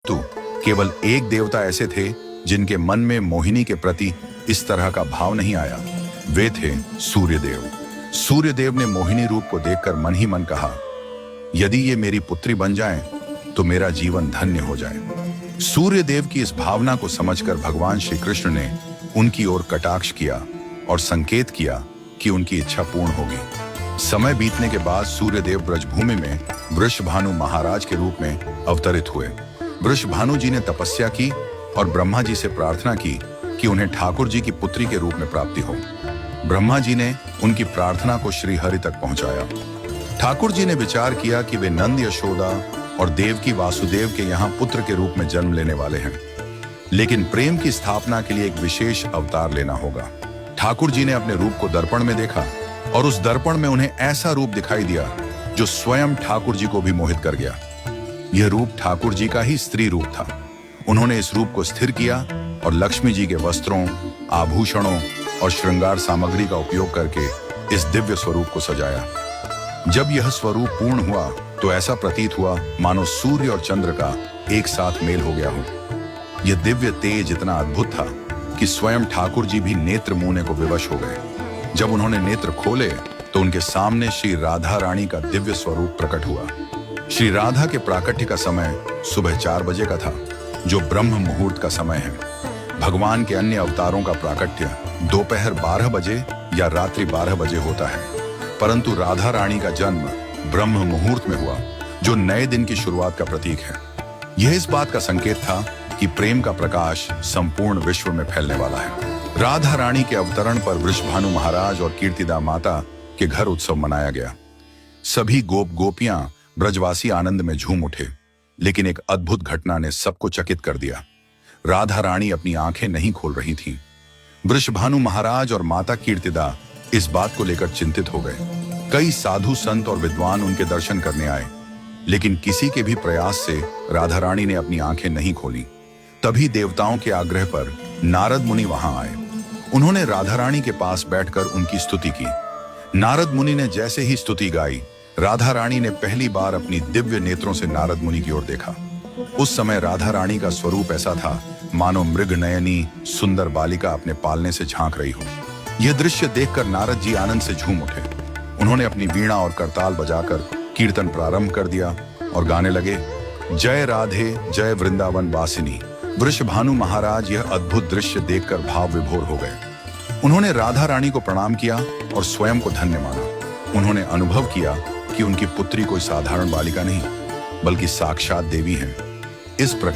तो केवल एक देवता ऐसे थे जिनके मन में मोहिनी के प्रति इस तरह का भाव नहीं आया। वे थे सूर्यदेव। सूर्यदेव ने मोहिनी रूप को देखकर मन ही मन कहा, यदि ये मेरी पुत्री बन जाएं, तो मेरा जीवन धन्य हो जाए। सूर्यदेव की इस भावना को समझकर भगवान श्री कृष्ण ने उनकी ओर कटाक्ष किया और संकेत किया कि उनकी इच्छा पूर्ण होगी। समय बीतने के बाद सूर्यदेव ब्रजभूमि में वृषभानु महाराज के रूप में अवतरित हुए। वृषभानु जी ने तपस्या की और ब्रह्मा जी से प्रार्थना की कि उन्हें ठाकुर जी की पुत्री के रूप में प्राप्ति हो। ब्रह्मा जी ने उनकी प्रार्थना को श्री हरि तक पहुंचाया। ठाकुर जी ने विचार किया कि वे नंद यशोदा और देवकी वासुदेव के यहाँ पुत्र के रूप में जन्म लेने वाले हैं, लेकिन प्रेम की स्थापना के लिए एक विशेष अवतार लेना होगा। ठाकुर जी ने अपने रूप को दर्पण में देखा और उस दर्पण में उन्हें ऐसा रूप दिखाई दिया जो स्वयं ठाकुर जी को भी मोहित कर गया। यह रूप ठाकुर जी का ही स्त्री रूप था। उन्होंने इस रूप को स्थिर किया और लक्ष्मी जी के वस्त्रों, आभूषणों और श्रृंगार सामग्री का उपयोग करके इस दिव्य स्वरूप को सजाया। जब यह स्वरूप पूर्ण हुआ तो ऐसा प्रतीत हुआ मानो सूर्य और चंद्र का एक साथ मेल हो गया हो। यह दिव्य तेज इतना अद्भुत था कि स्वयं ठाकुर जी भी नेत्र मूंदने को विवश हो गए। जब उन्होंने नेत्र खोले तो उनके सामने श्री राधा रानी का दिव्य स्वरूप प्रकट हुआ। श्री राधा के प्राकट्य का समय सुबह 4 बजे का था, जो ब्रह्म मुहूर्त का समय है। भगवान के अन्य अवतारों का प्राकट्य दोपहर 12 बजे या रात्रि 12 बजे होता है, परंतु राधा रानी का जन्म ब्रह्म मुहूर्त में हुआ, जो नए दिन की शुरुआत का प्रतीक है। यह इस बात का संकेत था कि प्रेम का प्रकाश संपूर्ण विश्व में फैलने वाला है। राधा रानी के अवतरण पर वृषभानु महाराज और कीर्तिदा माता के घर उत्सव मनाया गया। सभी गोप गोपियां ब्रजवासी आनंद में झूम उठे, लेकिन एक अद्भुत घटना ने सबको चकित कर दिया। राधा रानी अपनी आंखें नहीं खोल रही थीं। वृषभानु महाराज और माता कीर्तिदा इस बात को लेकर चिंतित हो गए। कई साधु संत और विद्वान उनके दर्शन करने आए, लेकिन किसी के भी प्रयास से राधा रानी ने अपनी आंखें नहीं खोली। तभी देवताओं के आग्रह पर नारद मुनि वहां आए। उन्होंने राधा रानी के पास बैठकर उनकी स्तुति की। नारद मुनि ने जैसे ही स्तुति गाई, राधा रानी ने पहली बार अपनी दिव्य नेत्रों से नारद मुनि की ओर देखा। उस समय राधा रानी का स्वरूप ऐसा था मानो मृग नयनी सुंदर बालिका अपने पालने से झांक रही हो। यह दृश्य देखकर नारद जी आनंद से झूम उठे। उन्होंने अपनी वीणा और करताल बजाकर कीर्तन प्रारंभ कर दिया और गाने लगे, जय राधे जय वृंदावन वासिनी। वृषभानु महाराज यह अद्भुत दृश्य देखकर भाव विभोर हो गए। उन्होंने राधा रानी को प्रणाम किया और स्वयं को धन्य माना। उन्होंने अनुभव किया कि उनकी पुत्री कोई साधारण बालिका नहीं, बल्कि साक्षात देवी है। इस प्रकार